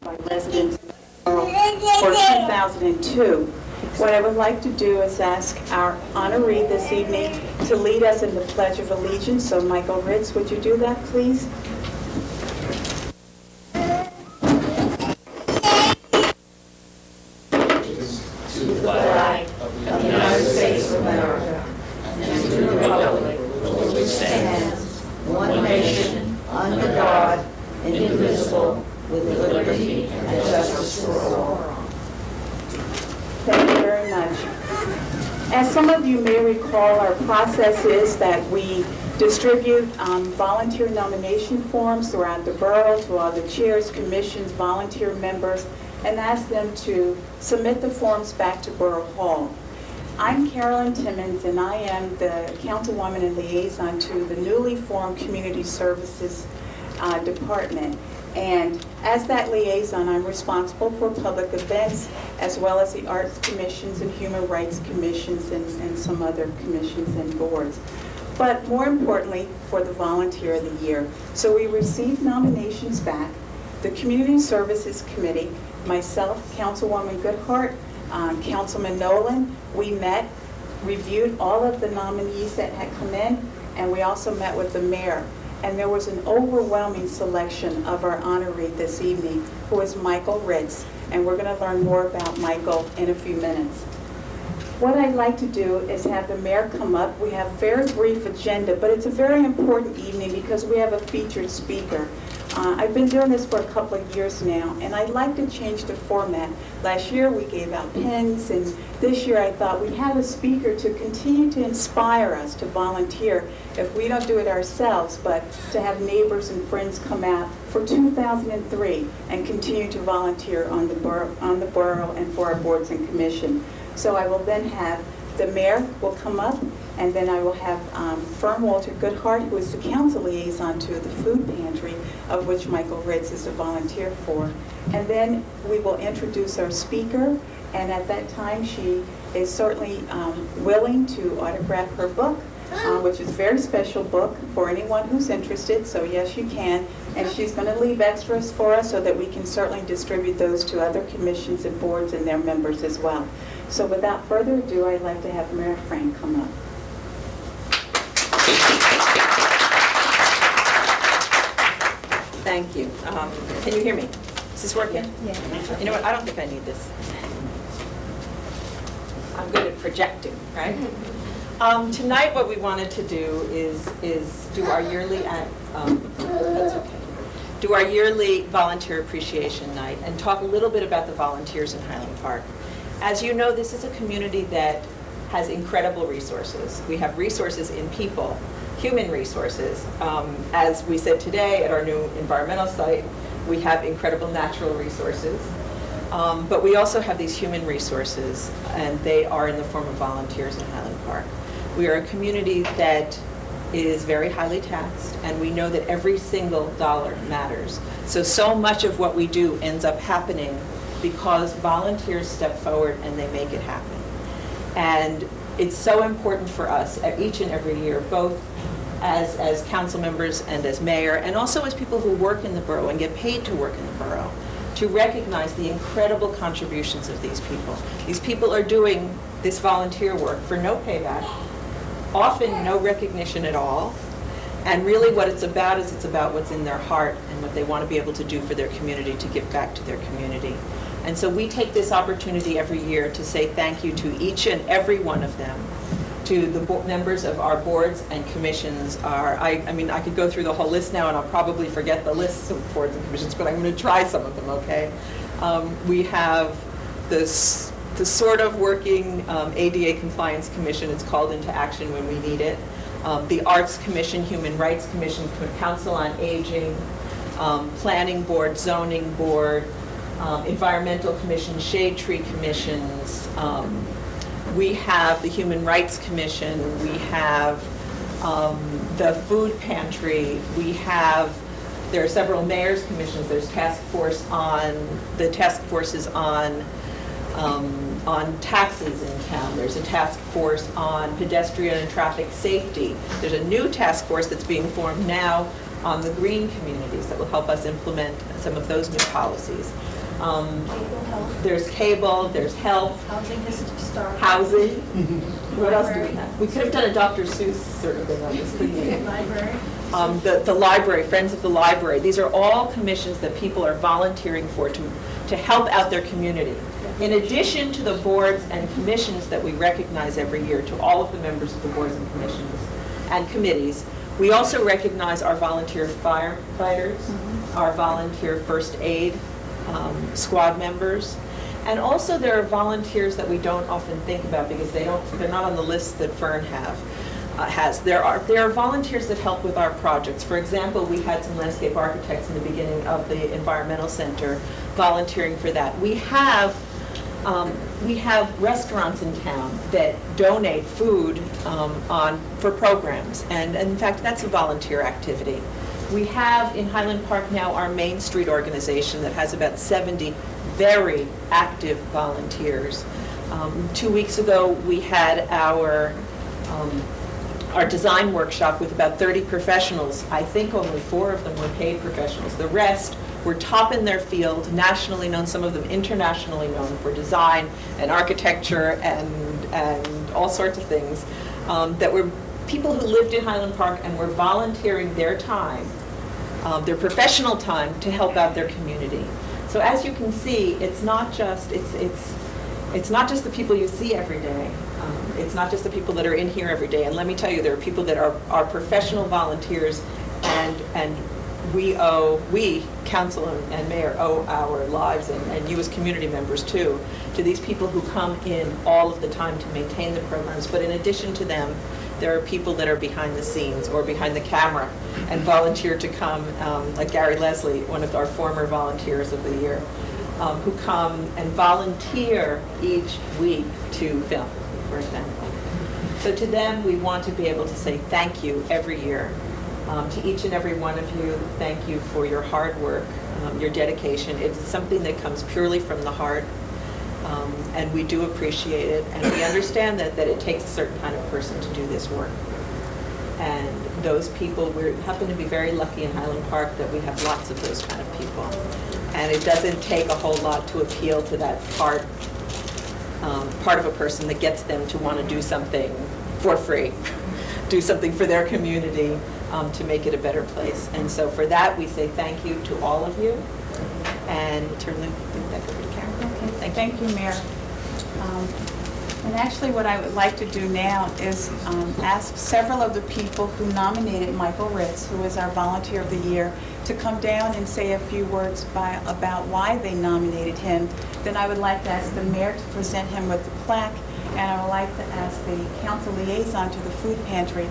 by residents for 2002. What I would like to do is ask our honoree this evening to lead us in the Pledge of Allegiance. So Michael Ritz, would you do that, please? To the flag of the United States of America and to the republic for which stands one nation, under God, indivisible, with liberty and justice for all. Thank you very much. As some of you may recall, our process is that we distribute volunteer nomination forms throughout the borough to all the chairs, commissions, volunteer members, and ask them to submit the forms back to Borough Hall. I'm Carolyn Timmons, and I am the councilwoman and liaison to the newly formed Community Services Department. And as that liaison, I'm responsible for public events, as well as the arts commissions and human rights commissions and some other commissions and boards. But more importantly, for the Volunteer of the Year. So we received nominations back. The Community Services Committee, myself, Councilwoman Goodhart, Councilman Nolan, we met, reviewed all of the nominees that had come in, and we also met with the mayor. And there was an overwhelming selection of our honoree this evening, who is Michael Ritz. And we're going to learn more about Michael in a few minutes. What I'd like to do is have the mayor come up. We have a very brief agenda, but it's a very important evening because we have a featured speaker. I've been doing this for a couple of years now, and I'd like to change the format. Last year we gave out pins, and this year I thought we'd have a speaker to continue to inspire us to volunteer if we don't do it ourselves, but to have neighbors and friends come out for 2003 and continue to volunteer on the borough and for our boards and commission. So I will then have the mayor will come up, and then I will have Fern Walter Goodhart, who is the council liaison to the food pantry, of which Michael Ritz is a volunteer for. And then we will introduce our speaker, and at that time she is certainly willing to autograph her book, which is a very special book for anyone who's interested, so yes, you can. And she's going to leave extras for us so that we can certainly distribute those to other commissions and boards and their members as well. So without further ado, I'd like to have Mayor Frank come up. Thank you. Can you hear me? Is this working? Yeah. You know what? I don't think I need this. I'm good at projecting, right? Tonight, what we wanted to do is do our yearly do our yearly volunteer appreciation night and talk a little bit about the volunteers in Highland Park. As you know, this is a community that has incredible resources. We have resources in people, human resources. As we said today at our new environmental site, we have incredible natural resources. But we also have these human resources, and they are in the form of volunteers in Highland Park. We are a community that is very highly taxed, and we know that every single dollar matters. So much of what we do ends up happening because volunteers step forward and they make it happen. And it's so important for us each and every year, both as council members and as mayor, and also as people who work in the borough and get paid to work in the borough, to recognize the incredible contributions of these people. These people are doing this volunteer work for no payback, often no recognition at all, and really what it's about is it's about what's in their heart and what they want to be able to do for their community, to give back to their community. And so we take this opportunity every year to say thank you to each and every one of them, to the members of our boards and commissions. I mean, I could go through the whole list now, and I'll probably forget the lists of boards and commissions, but I'm going to try some of them, okay? We have the sort of working ADA Compliance Commission. It's called into action when we need it. The Arts Commission, Human Rights Commission, Council on Aging, Planning Board, Zoning Board, Environmental Commission, Shade Tree Commissions. We have the Human Rights Commission. We have the Food Pantry. There are several mayor's commissions. There's the task forces on taxes in town. There's a task force on pedestrian and traffic safety. There's a new task force that's being formed now on the green communities that will help us implement some of those new policies. There's cable, there's health, Housing has started. housing. What else do we have? We could have done a Dr. Seuss sort of thing on this, couldn't we? Library. The library, Friends of the Library. These are all commissions that people are volunteering for to help out their community. In addition to the boards and commissions that we recognize every year, to all of the members of the boards and commissions and committees, we also recognize our volunteer firefighters, our volunteer first aid squad members, and also there are volunteers that we don't often think about because they're not on the list that Fern has. There are volunteers that help with our projects. For example, we had some landscape architects in the beginning of the environmental center volunteering for that. We have restaurants in town that donate food for programs, and in fact, that's a volunteer activity. We have in Highland Park now our Main Street organization that has about 70 very active volunteers. 2 weeks ago, we had our design workshop with about 30 professionals. I think only 4 of them were paid professionals. The rest were top in their field, nationally known, some of them internationally known for design and architecture and all sorts of things, that were people who lived in Highland Park and were volunteering their time, their professional time, to help out their community. So as you can see, it's not just the people you see every day. It's not just the people that are in here every day. And let me tell you, there are people that are professional volunteers, and we, council and mayor, owe our lives, and you as community members too, to these people who come in all of the time to maintain the programs. But in addition to them, there are people that are behind the scenes or behind the camera and volunteer to come, like Gary Leslie, one of our former volunteers of the year, who come and volunteer each week to film, for example. So to them, we want to be able to say thank you every year. To each and every one of you, thank you for your hard work, your dedication. It's something that comes purely from the heart, and we do appreciate it, and we understand that it takes a certain kind of person to do this work. And those people, we happen to be very lucky in Highland Park that we have lots of those kind of people. And it doesn't take a whole lot to appeal to that part of a person that gets them to want to do something for free, do something for their community, to make it a better place. And so for that, we say thank you to all of you, and turn it back over to Karen. Okay, thank you, Mayor. And actually what I would like to do now is ask several of the people who nominated Michael Ritz, who is our Volunteer of the Year, to come down and say a few words about why they nominated him. Then I would like to ask the mayor to present him with the plaque, and I would like to ask the council liaison to the food pantry,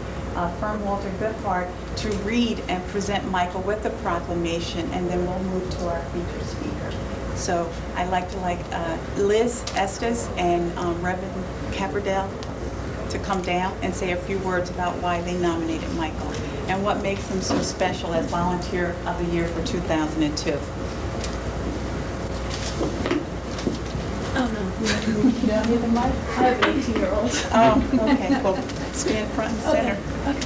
Fern Walter Goodhart, to read and present Michael with the proclamation, and then we'll move to our featured speaker. So I'd like to Liz Estes and Reverend Caperdell to come down and say a few words about why they nominated Michael and what makes him so special as Volunteer of the Year for 2002. Oh, no. You don't need the mic? I have an 18-year-old. Oh, okay. Well, stand front and center. Okay.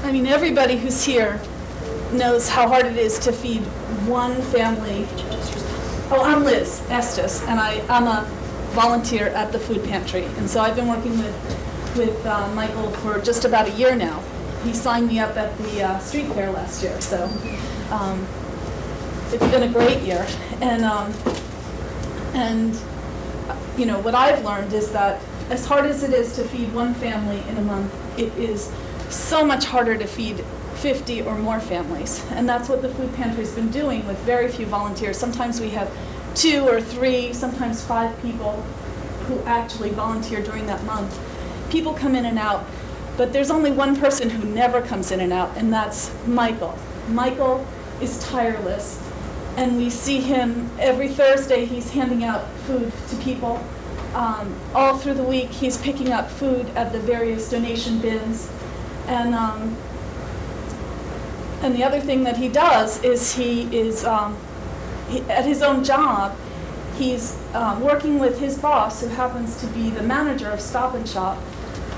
I mean, everybody who's here knows how hard it is to feed one family. Oh, I'm Liz Estes, and I'm a volunteer at the food pantry. And so I've been working with Michael for just about a year now. He signed me up at the street fair last year, so it's been a great year. And you know, what I've learned is that as hard as it is to feed one family in a month, it is so much harder to feed 50 or more families. And that's what the food pantry's been doing with very few volunteers. Sometimes we have 2 or 3, sometimes 5 people who actually volunteer during that month. People come in and out, but there's only one person who never comes in and out, and that's Michael. Michael is tireless, and we see him every Thursday. He's handing out food to people. All through the week, he's picking up food at the various donation bins. And the other thing that he does is he is, at his own job, he's working with his boss, who happens to be the manager of Stop and Shop,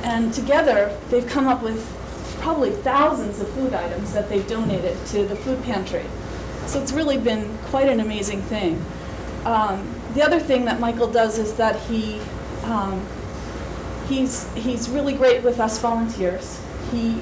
and together they've come up with probably thousands of food items that they've donated to the food pantry. So it's really been quite an amazing thing. The other thing that Michael does is that he's really great with us volunteers. He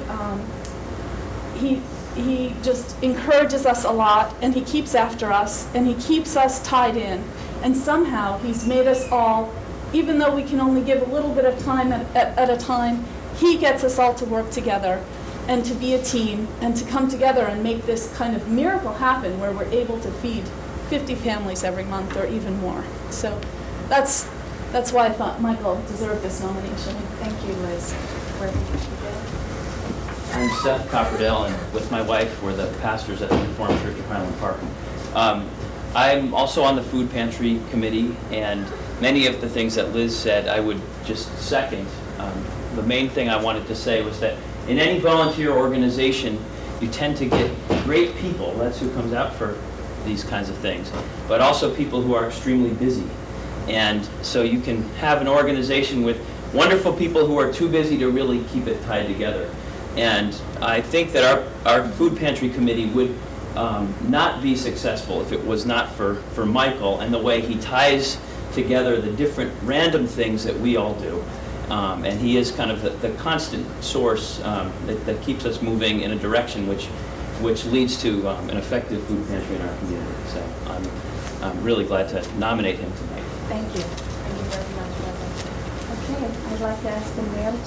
just encourages us a lot, and he keeps after us, and he keeps us tied in. And somehow he's made us all, even though we can only give a little bit of time at a time, he gets us all to work together and to be a team and to come together and make this kind of miracle happen where we're able to feed 50 families every month or even more. So that's why I thought Michael deserved this nomination. Thank you, Liz, for everything you did. I'm Seth Copperdale, and with my wife, we're the pastors at the Reformed Church of Highland Park. I'm also on the food pantry committee, and many of the things that Liz said, I would just second. The main thing I wanted to say was that in any volunteer organization, you tend to get great people. That's who comes out for these kinds of things, but also people who are extremely busy. And so you can have an organization with wonderful people who are too busy to really keep it tied together. And I think that our food pantry committee would not be successful if it was not for Michael and the way he ties together the different random things that we all do. And he is kind of the constant source that keeps us moving in a direction which leads to an effective food pantry in our community. So I'm really glad to nominate him tonight. Thank you. Thank you very much, Reverend. Okay, I'd like to ask the mayor to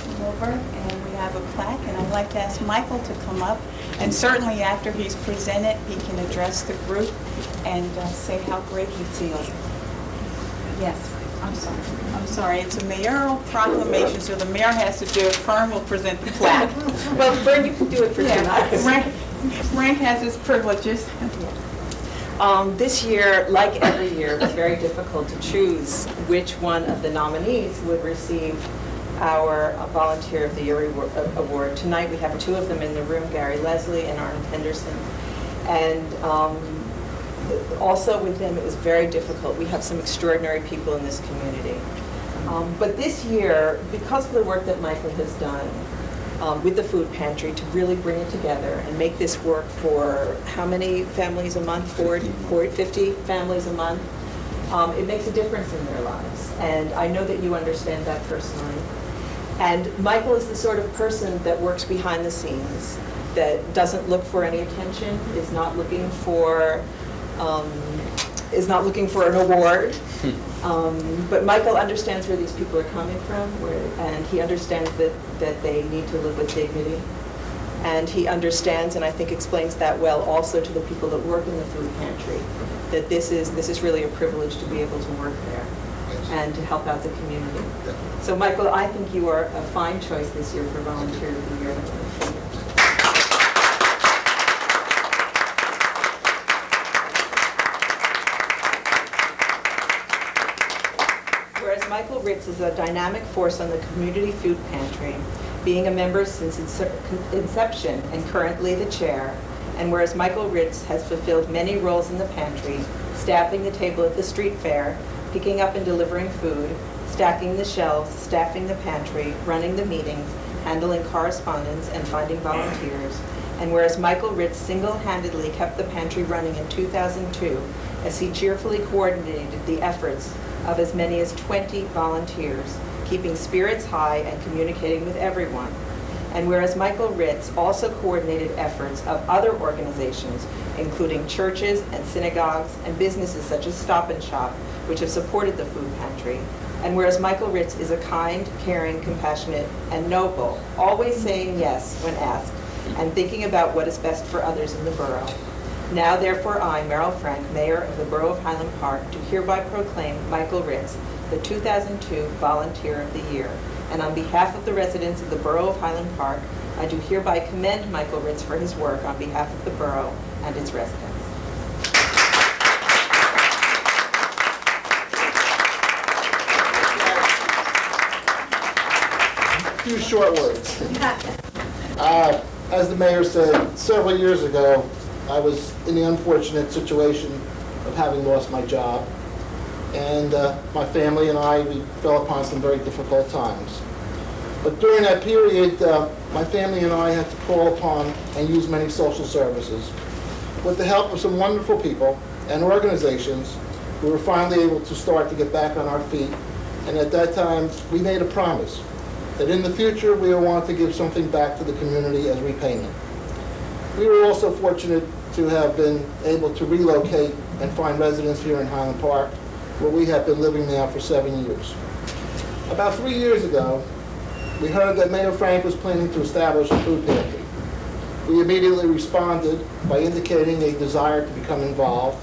come over, and we have a plaque, and I'd like to ask Michael to come up. And certainly after he's presented, he can address the group and say how great he feels. Yes, I'm sorry. It's a mayoral proclamation, so the mayor has to do it. Fern will present the plaque. Well, Fern, you can do it for tonight. Frank has his privileges. This year, like every year, it was very difficult to choose which one of the nominees would receive our Volunteer of the Year award. Tonight, we have two of them in the room, Gary Leslie and Arnold Henderson. And also with them, it was very difficult. We have some extraordinary people in this community. But this year, because of the work that Michael has done with the food pantry to really bring it together and make this work for how many families a month? 40, 50 families a month. It makes a difference in their lives. And I know that you understand that personally. And Michael is the sort of person that works behind the scenes, that doesn't look for any attention, is not looking for an award. But Michael understands where these people are coming from, and he understands that they need to live with dignity. And he understands, and I think explains that well also to the people that work in the food pantry, that this is really a privilege to be able to work there and to help out the community. So Michael, I think you are a fine choice this year for Volunteer of the Year. Whereas Michael Ritz is a dynamic force on the community food pantry, being a member since inception and currently the chair, and whereas Michael Ritz has fulfilled many roles in the pantry, staffing the table at the street fair, picking up and delivering food, stacking the shelves, staffing the pantry, running the meetings, handling correspondence, and finding volunteers, and whereas Michael Ritz single-handedly kept the pantry running in 2002 as he cheerfully coordinated the efforts of as many as 20 volunteers, keeping spirits high and communicating with everyone. And whereas Michael Ritz also coordinated efforts of other organizations, including churches and synagogues and businesses such as Stop and Shop, which have supported the food pantry. And whereas Michael Ritz is a kind, caring, compassionate, and noble, always saying yes when asked, and thinking about what is best for others in the borough. Now, therefore, I, Merrill Frank, Mayor of the Borough of Highland Park, do hereby proclaim Michael Ritz the 2002 Volunteer of the Year. And on behalf of the residents of the Borough of Highland Park, I do hereby commend Michael Ritz for his work on behalf of the borough and its residents. A few short words. As the mayor said, several years ago, I was in the unfortunate situation of having lost my job. And my family and I, we fell upon some very difficult times. But during that period, my family and I had to call upon and use many social services. With the help of some wonderful people and organizations, we were finally able to start to get back on our feet. And at that time, we made a promise that in the future, we would want to give something back to the community as repayment. We were also fortunate to have been able to relocate and find residence here in Highland Park, where we have been living now for 7 years. About 3 years ago, we heard that Mayor Frank was planning to establish a food pantry. We immediately responded by indicating a desire to become involved,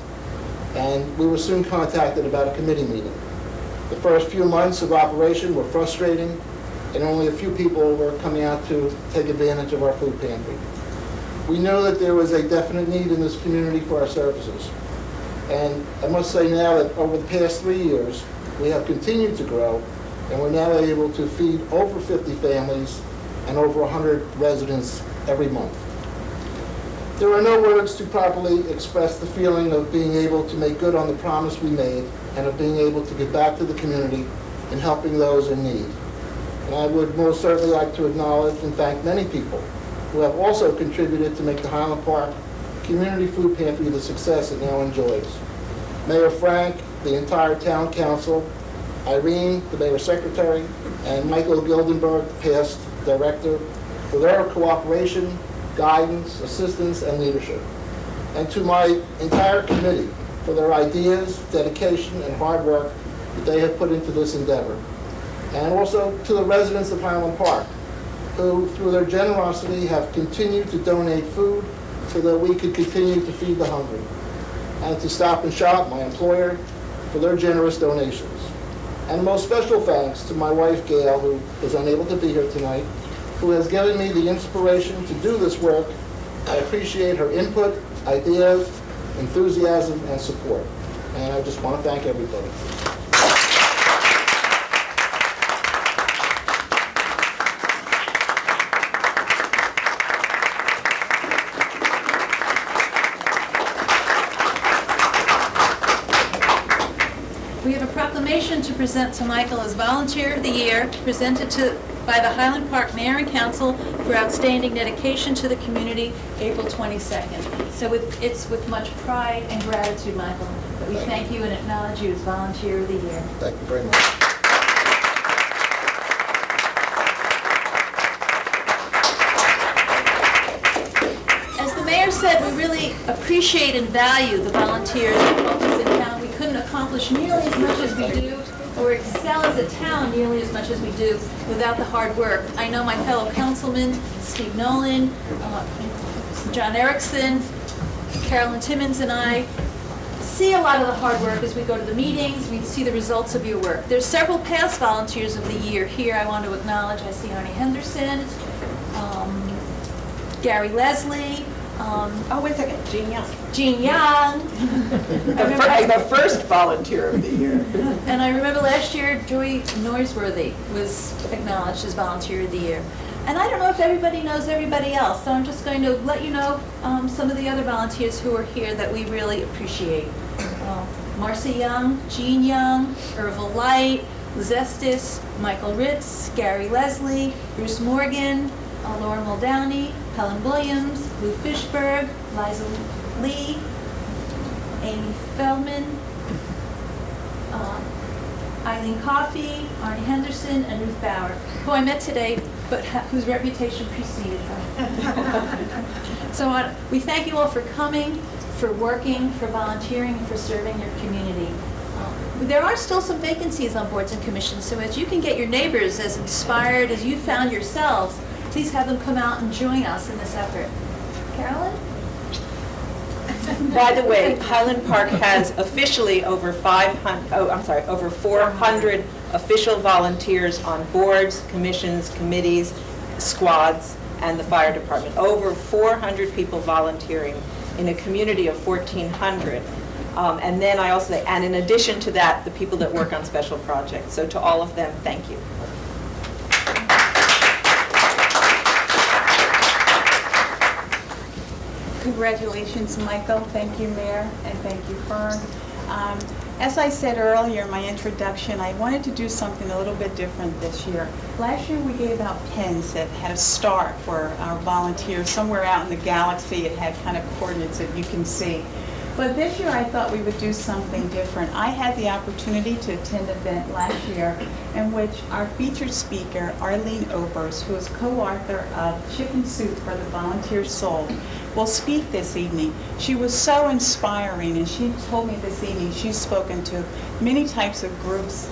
and we were soon contacted about a committee meeting. The first few months of operation were frustrating, and only a few people were coming out to take advantage of our food pantry. We know that there was a definite need in this community for our services. And I must say now that over the past 3 years, we have continued to grow, and we're now able to feed over 50 families and over 100 residents every month. There are no words to properly express the feeling of being able to make good on the promise we made and of being able to give back to the community and helping those in need. And I would most certainly like to acknowledge and thank many people who have also contributed to make the Highland Park Community Food Pantry the success it now enjoys. Mayor Frank, the entire town council, Irene, the mayor's secretary, and Michael Gildenberg, the past director, for their cooperation, guidance, assistance, and leadership. And to my entire committee for their ideas, dedication, and hard work that they have put into this endeavor. And also to the residents of Highland Park, who, through their generosity, have continued to donate food so that we could continue to feed the hungry. And to Stop and Shop, my employer, for their generous donations. And a most special thanks to my wife, Gail, who is unable to be here tonight, who has given me the inspiration to do this work. I appreciate her input, ideas, enthusiasm, and support. And I just want to thank everybody. We have a proclamation to present to Michael as Volunteer of the Year, presented by the Highland Park Mayor and Council for outstanding dedication to the community, April 22nd. So it's with much pride and gratitude, Michael, that we thank you and acknowledge you as Volunteer of the Year. Thank you very much. As the mayor said, we really appreciate and value the volunteers that help us in town. We couldn't accomplish nearly as much as we do, or excel as a town nearly as much as we do without the hard work. I know my fellow councilmen, Steve Nolan, John Erickson, Carolyn Timmons, and I see a lot of the hard work as we go to the meetings. We see the results of your work. There's several past Volunteers of the Year here I want to acknowledge. I see Arnie Henderson, Gary Leslie, Oh, wait a second, Jean Young. Jean Young. The first Volunteer of the Year. And I remember last year, Joy Noiseworthy was acknowledged as Volunteer of the Year. And I don't know if everybody knows everybody else, so I'm just going to let you know some of the other volunteers who are here that we really appreciate. Marcy Young, Jean Young, Irville Light, Liz Estes, Michael Ritz, Gary Leslie, Bruce Morgan, Laura Muldowney, Helen Williams, Lou Fishberg, Liza Lee, Amy Feldman, Eileen Coffey, Arnie Henderson, and Ruth Bauer, who I met today, but whose reputation preceded her. So we thank you all for coming, for working, for volunteering, and for serving your community. There are still some vacancies on boards and commissions, so as you can get your neighbors as inspired as you found yourselves, please have them come out and join us in this effort. Carolyn? By the way, Highland Park has officially over 400 official volunteers on boards, commissions, committees, squads, and the fire department. Over 400 people volunteering in a community of 1,400. And then I also say, and in addition to that, the people that work on special projects. So to all of them, thank you. Congratulations, Michael. Thank you, Mayor, and thank you, Fern. As I said earlier in my introduction, I wanted to do something a little bit different this year. Last year, we gave out pens that had a star for our volunteers. Somewhere out in the galaxy, it had kind of coordinates that you can see. But this year, I thought we would do something different. I had the opportunity to attend an event last year in which our featured speaker, Arlene Obers, who is co-author of Chicken Soup for the Volunteer Soul, will speak this evening. She was so inspiring, and she told me this evening she's spoken to many types of groups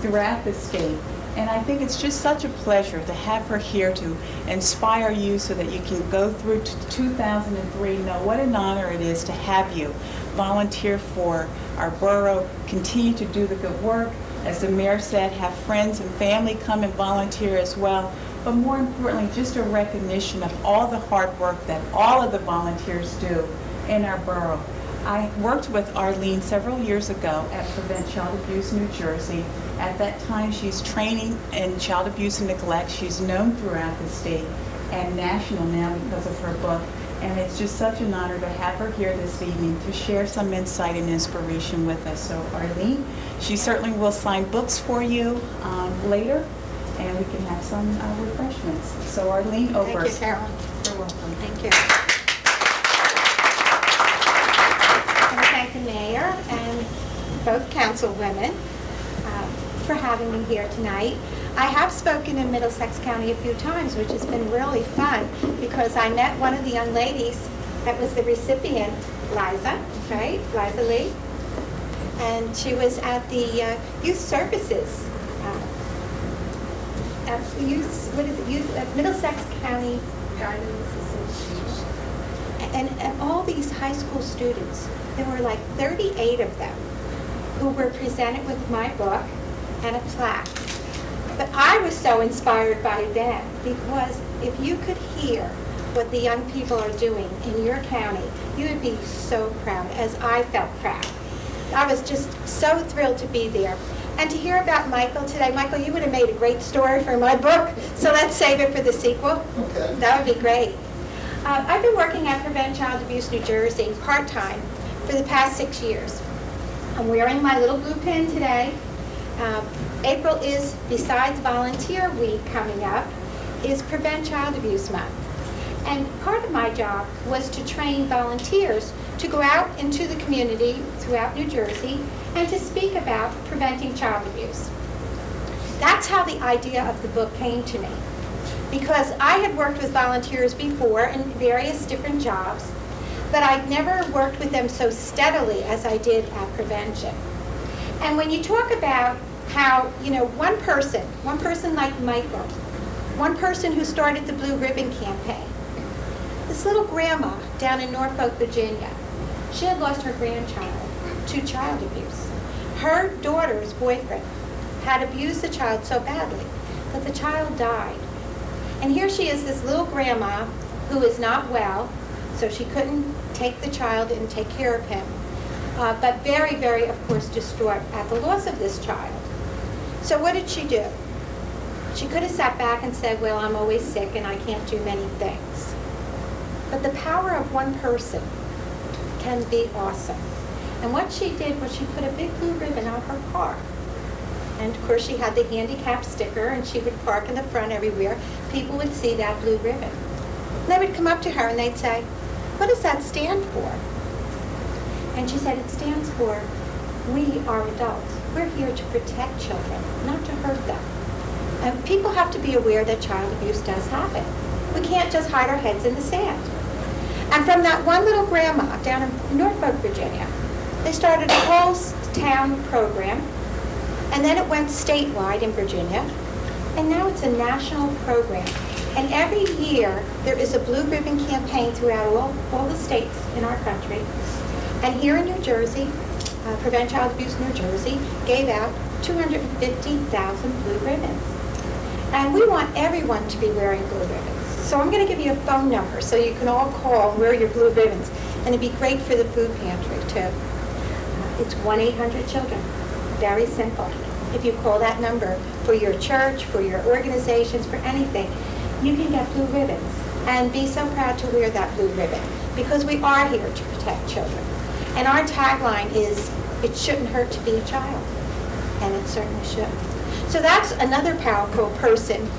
throughout the state. And I think it's just such a pleasure to have her here to inspire you so that you can go through 2003, know what an honor it is to have you volunteer for our borough, continue to do the good work. As the mayor said, have friends and family come and volunteer as well. But more importantly, just a recognition of all the hard work that all of the volunteers do in our borough. I worked with Arlene several years ago at Prevent Child Abuse New Jersey. At that time, she's training in child abuse and neglect. She's known throughout the state and national now because of her book. And it's just such an honor to have her here this evening to share some insight and inspiration with us. So Arlene, she certainly will sign books for you later, and we can have some refreshments. So Arlene Obers. Thank you, Carolyn. You're welcome. Thank you. I want to thank the mayor and both councilwomen for having me here tonight. I have spoken in Middlesex County a few times, which has been really fun because I met one of the young ladies that was the recipient, Liza, right? Liza Lee. And she was at the Youth Services, Middlesex County Guidance Association. And all these high school students, there were like 38 of them who were presented with my book and a plaque. But I was so inspired by them because if you could hear what the young people are doing in your county, you would be so proud, as I felt proud. I was just so thrilled to be there. And to hear about Michael today. Michael, you would have made a great story for my book, so let's save it for the sequel. Okay. That would be great. I've been working at Prevent Child Abuse New Jersey part-time for the past 6 years. I'm wearing my little blue pin today. April is, besides Volunteer Week coming up, is Prevent Child Abuse Month. And part of my job was to train volunteers to go out into the community throughout New Jersey and to speak about preventing child abuse. That's how the idea of the book came to me. Because I had worked with volunteers before in various different jobs, but I'd never worked with them so steadily as I did at prevention. And when you talk about how, one person like Michael, one person who started the Blue Ribbon Campaign, this little grandma down in Norfolk, Virginia, she had lost her grandchild to child abuse. Her daughter's boyfriend had abused the child so badly that the child died. And here she is, this little grandma who is not well, so she couldn't take the child and take care of him, but very, very, of course, distraught at the loss of this child. So what did she do? She could have sat back and said, well, I'm always sick and I can't do many things. But the power of one person can be awesome. And what she did was she put a big blue ribbon on her car. And of course she had the handicap sticker and she would park in the front everywhere. People would see that blue ribbon. And they would come up to her and they'd say, what does that stand for? And she said, it stands for, we are adults. We're here to protect children, not to hurt them. And people have to be aware that child abuse does happen. We can't just hide our heads in the sand. And from that one little grandma down in Norfolk, Virginia, they started a whole town program, and then it went statewide in Virginia, and now it's a national program. And every year, there is a blue ribbon campaign throughout all the states in our country. And here in New Jersey, Prevent Child Abuse New Jersey gave out 250,000 blue ribbons. And we want everyone to be wearing blue ribbons. So I'm going to give you a phone number so you can all call and wear your blue ribbons. And it'd be great for the food pantry, too. It's 1-800-CHILDREN. Very simple. If you call that number for your church, for your organizations, for anything, you can get blue ribbons. And be so proud to wear that blue ribbon, because we are here to protect children. And our tagline is, it shouldn't hurt to be a child, and it certainly shouldn't. So that's another powerful person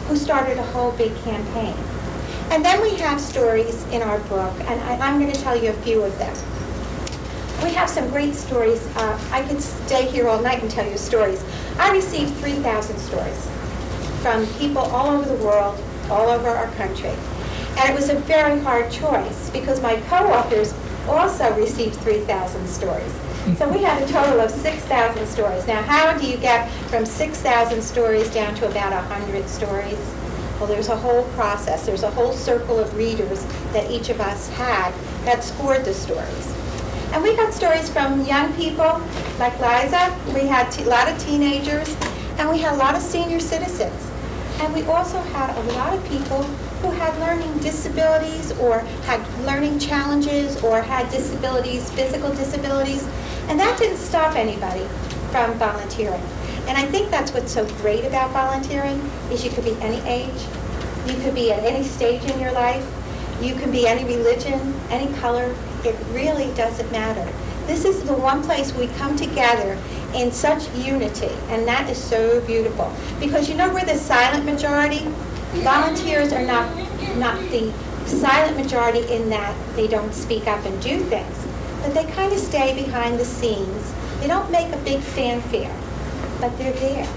who started a whole big campaign. And then we have stories in our book, and I'm going to tell you a few of them. We have some great stories. I could stay here all night and tell you stories. I received 3,000 stories from people all over the world, all over our country. And it was a very hard choice because my co-authors also received 3,000 stories. So we had a total of 6,000 stories. Now, how do you get from 6,000 stories down to about 100 stories? Well, there's a whole process. There's a whole circle of readers that each of us had that scored the stories. And we got stories from young people like Liza. We had a lot of teenagers, and we had a lot of senior citizens. And we also had a lot of people who had learning disabilities or had learning challenges or had disabilities, physical disabilities. And that didn't stop anybody from volunteering. And I think that's what's so great about volunteering is you could be any age, you could be at any stage in your life, you can be any religion, any color. It really doesn't matter. This is the one place we come together in such unity, and that is so beautiful. Because you know we're the silent majority. Volunteers are not the silent majority in that they don't speak up and do things, but they kind of stay behind the scenes. They don't make a big fanfare, but they're there.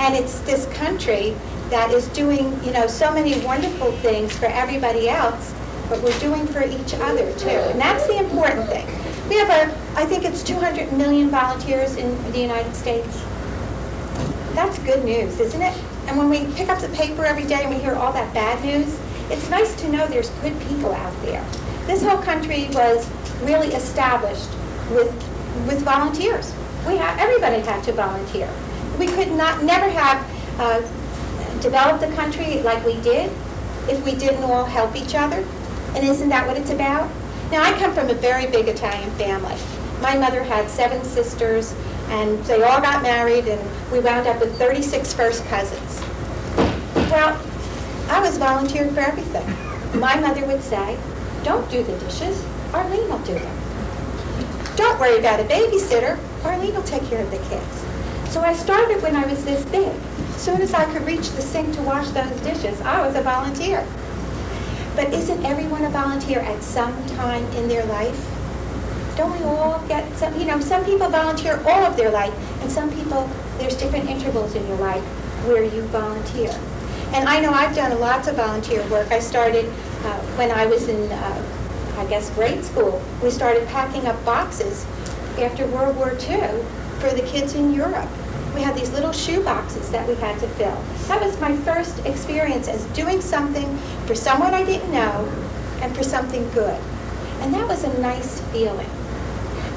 And it's this country that is doing, so many wonderful things for everybody else, but we're doing for each other too. And that's the important thing. We have I think it's 200 million volunteers in the United States. That's good news, isn't it? And when we pick up the paper every day and we hear all that bad news, it's nice to know there's good people out there. This whole country was really established with volunteers. Everybody had to volunteer. We could never have developed the country like we did if we didn't all help each other. And isn't that what it's about? Now, I come from a very big Italian family. My mother had 7 sisters, and they all got married, and we wound up with 36 first cousins. Well, I was volunteering for everything. My mother would say, don't do the dishes, Arlene will do them. Don't worry about a babysitter, Arlene will take care of the kids. So I started when I was this big. As soon as I could reach the sink to wash those dishes, I was a volunteer. But isn't everyone a volunteer at some time in their life? Don't we all get some people volunteer all of their life, and some people, there's different intervals in your life where you volunteer. And I know I've done lots of volunteer work. I started when I was in, grade school. We started packing up boxes after World War II for the kids in Europe. We had these little shoe boxes that we had to fill. That was my first experience as doing something for someone I didn't know and for something good. And that was a nice feeling.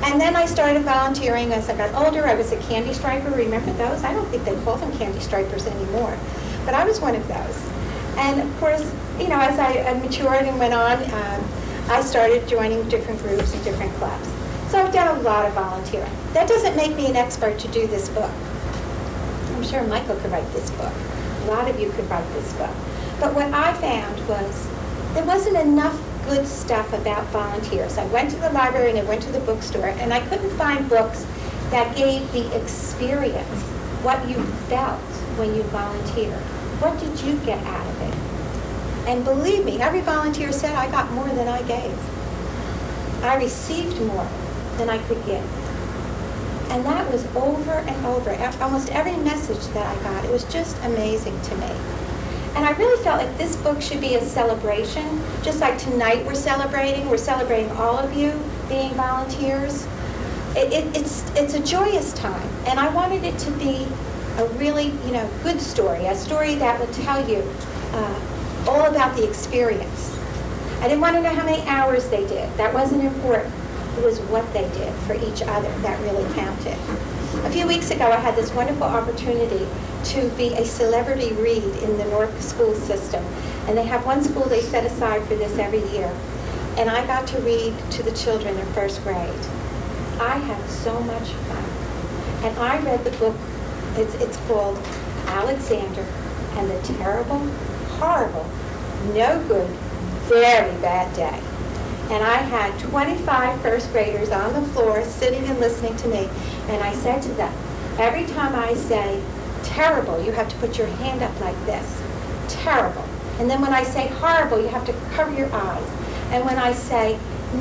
And then I started volunteering as I got older. I was a candy striper. Remember those? I don't think they call them candy stripers anymore. But I was one of those. And of course, as I matured and went on, I started joining different groups and different clubs. So I've done a lot of volunteering. That doesn't make me an expert to do this book. I'm sure Michael could write this book. A lot of you could write this book. But what I found was there wasn't enough good stuff about volunteers. I went to the library and I went to the bookstore, and I couldn't find books that gave the experience, what you felt when you volunteered. What did you get out of it? And believe me, every volunteer said I got more than I gave. I received more than I could give. And that was over and over. Almost every message that I got, it was just amazing to me. And I really felt like this book should be a celebration, just like tonight we're celebrating all of you being volunteers. It's a joyous time, and I wanted it to be a really, good story, a story that would tell you all about the experience. I didn't want to know how many hours they did. That wasn't important. It was what they did for each other that really counted. A few weeks ago, I had this wonderful opportunity to be a celebrity read in the North school system. And they have one school they set aside for this every year. And I got to read to the children in first grade. I had so much fun. And I read the book, it's called Alexander and the Terrible, Horrible, No Good, Very Bad Day. And I had 25 first graders on the floor sitting and listening to me. And I said to them, every time I say, terrible, you have to put your hand up like this. Terrible. And then when I say horrible, you have to cover your eyes. And when I say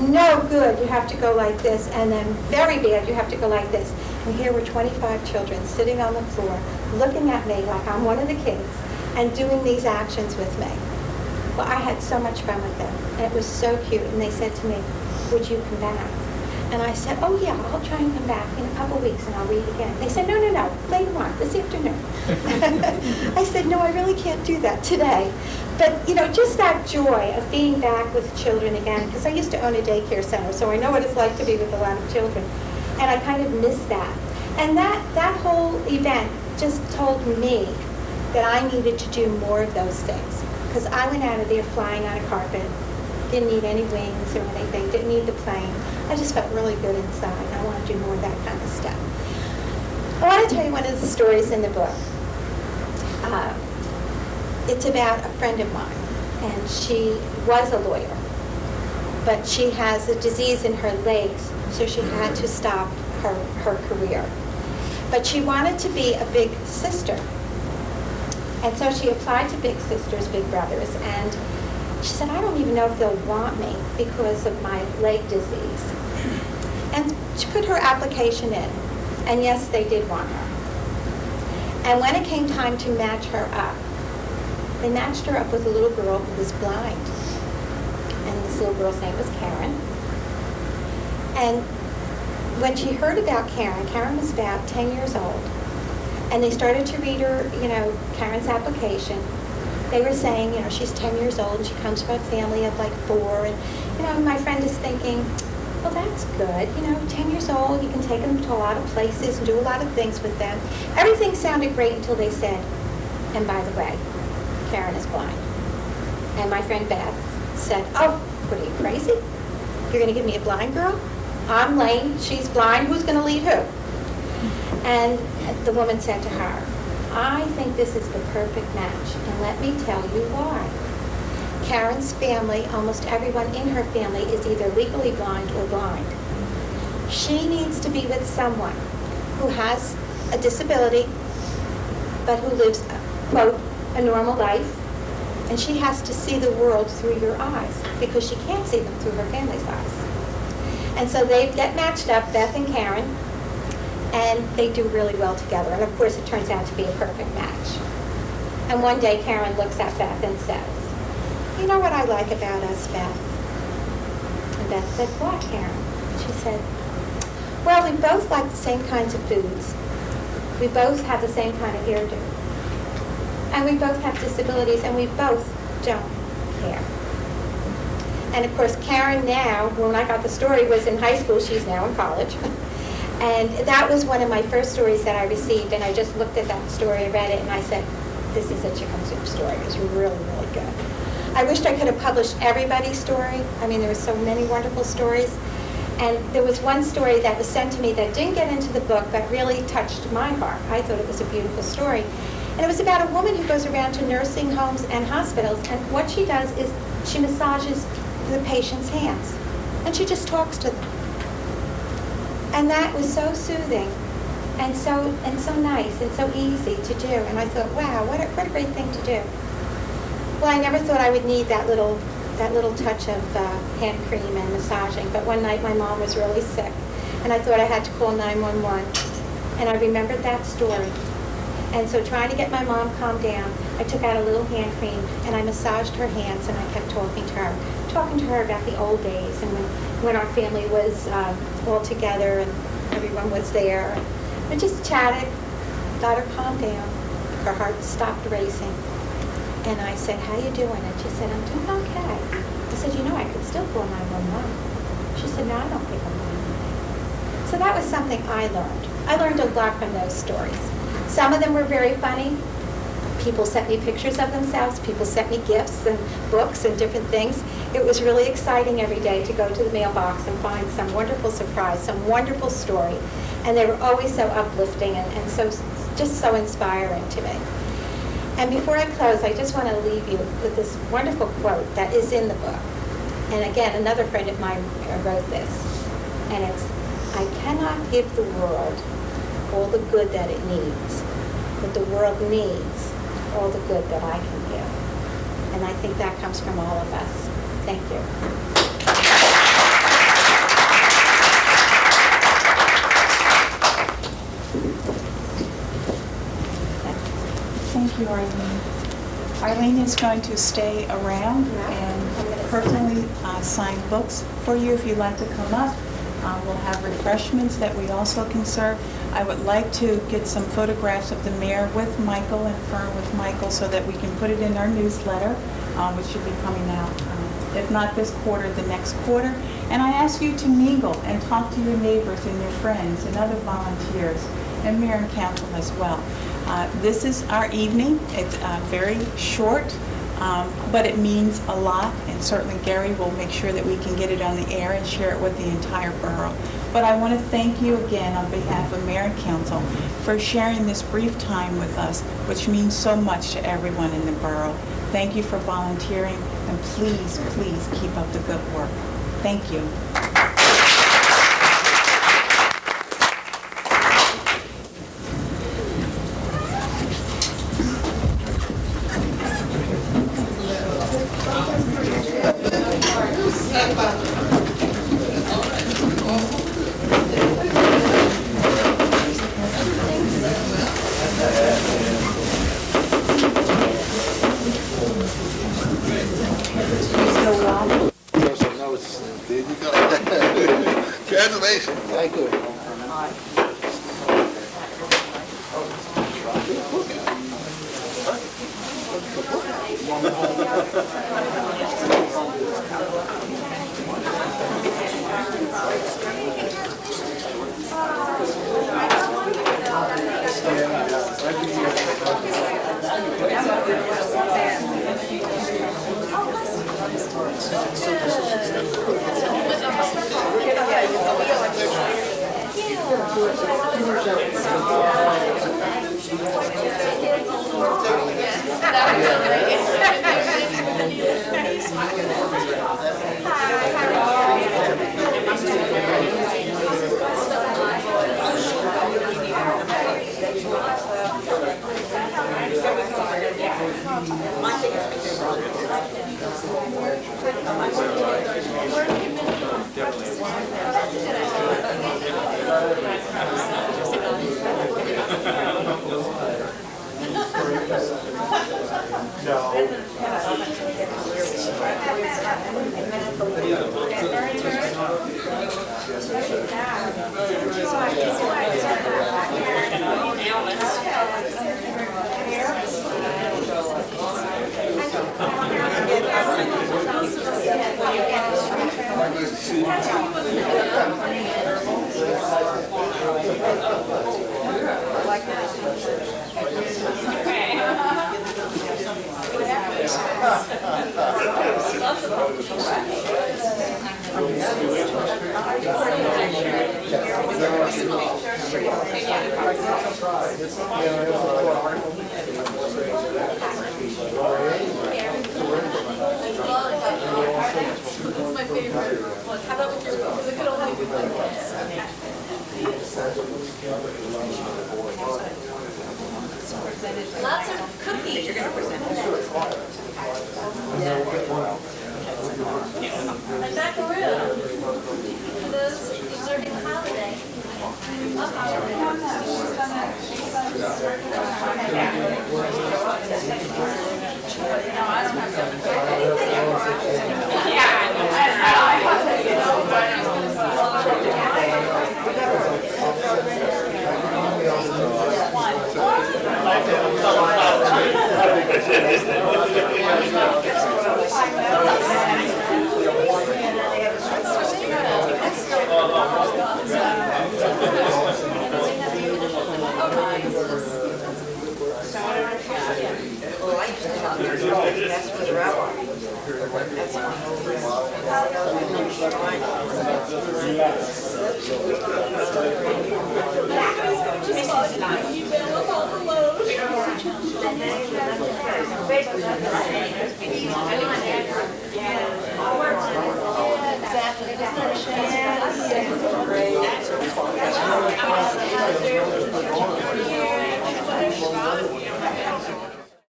no good, you have to go like this. And then very bad, you have to go like this. And here were 25 children sitting on the floor, looking at me like I'm one of the kids, and doing these actions with me. Well, I had so much fun with them. And it was so cute. And they said to me, would you come back? And I said, oh yeah, I'll try and come back in a couple weeks and I'll read again. They said, no, later on, this afternoon. I said, no, I really can't do that today. But, just that joy of being back with children again, because I used to own a daycare center, so I know what it's like to be with a lot of children. And I kind of miss that. And that whole event just told me that I needed to do more of those things. Because I went out of there flying on a carpet, didn't need any wings or anything, didn't need the plane. I just felt really good inside. I want to do more of that kind of stuff. I want to tell you one of the stories in the book. It's about a friend of mine, and she was a lawyer, but she has a disease in her legs, so she had to stop her career. But she wanted to be a big sister, and so she applied to Big Sisters, Big Brothers, and she said, I don't even know if they'll want me because of my leg disease. And she put her application in, and yes, they did want her. And when it came time to match her up, they matched her up with a little girl who was blind. And this little girl's name was Karen. And when she heard about Karen was about 10 years old, and they started to read her, Karen's application. They were saying, she's 10 years old, and she comes from a family of like 4, and, my friend is thinking, well, that's good, 10 years old, you can take them to a lot of places and do a lot of things with them. Everything sounded great until they said, and by the way, Karen is blind. And my friend Beth said, oh, what are you, crazy? You're going to give me a blind girl? I'm lame, she's blind, who's going to lead who? And the woman said to her, I think this is the perfect match, and let me tell you why. Karen's family, almost everyone in her family, is either legally blind or blind. She needs to be with someone who has a disability, but who lives, quote, a normal life, and she has to see the world through your eyes, because she can't see them through her family's eyes. And so they get matched up, Beth and Karen, and they do really well together. And of course, it turns out to be a perfect match. And one day, Karen looks at Beth and says, you know what I like about us, Beth? And Beth said, what, Karen? She said, well, we both like the same kinds of foods. We both have the same kind of hairdo. And we both have disabilities, and we both don't care. And of course, Karen now, when I got the story, was in high school. She's now in college. And that was one of my first stories that I received, and I just looked at that story, I read it, and I said, this is a chicken soup story. It was really, really good. I wished I could have published everybody's story. I mean, there were so many wonderful stories. And there was one story that was sent to me that didn't get into the book, but really touched my heart. I thought it was a beautiful story. And it was about a woman who goes around to nursing homes and hospitals, and what she does is she massages the patient's hands, and she just talks to them. And that was so soothing and so nice and so easy to do. And I thought, wow, what a great thing to do. Well, I never thought I would need that little touch of hand cream and massaging. But one night my mom was really sick, and I thought I had to call 911. And I remembered that story. And so trying to get my mom calmed down, I took out a little hand cream and I massaged her hands, and I kept talking to her about the old days and when our family was all together and everyone was there. I just chatted, got her calmed down. Her heart stopped racing. And I said, how you doing? And she said, I'm doing okay. I said, I could still call 911. She said, no, I don't think I'm doing anything. So that was something I learned. I learned a lot from those stories. Some of them were very funny. People sent me pictures of themselves. People sent me gifts and books and different things. It was really exciting every day to go to the mailbox and find some wonderful surprise, some wonderful story. And they were always so uplifting and just so inspiring to me. And before I close, I just want to leave you with this wonderful quote that is in the book. And again, another friend of mine wrote this, and it's, I cannot give the world all the good that it needs, but the world needs all the good that I can give. And I think that comes from all of us. Thank you. Thank you, Arlene. Arlene is going to stay around and personally sign books for you if you'd like to come up. We'll have refreshments that we also can serve. I would like to get some photographs of the mayor with Michael and Fern with Michael so that we can put it in our newsletter, which should be coming out, if not this quarter, the next quarter. And I ask you to mingle and talk to your neighbors and your friends and other volunteers and mayor and council as well. This is our evening. It's very short, but it means a lot, and certainly Gary will make sure that we can get it on the air and share it with the entire borough. But I want to thank you again on behalf of mayor and council for sharing this brief time with us, which means so much to everyone in the borough. Thank you for volunteering, and please, please keep up the good work. Thank you. There you go. Congratulations. Thank you. Lots of cookies. You're going to present it. And macaroon for those observing the holiday. Exactly.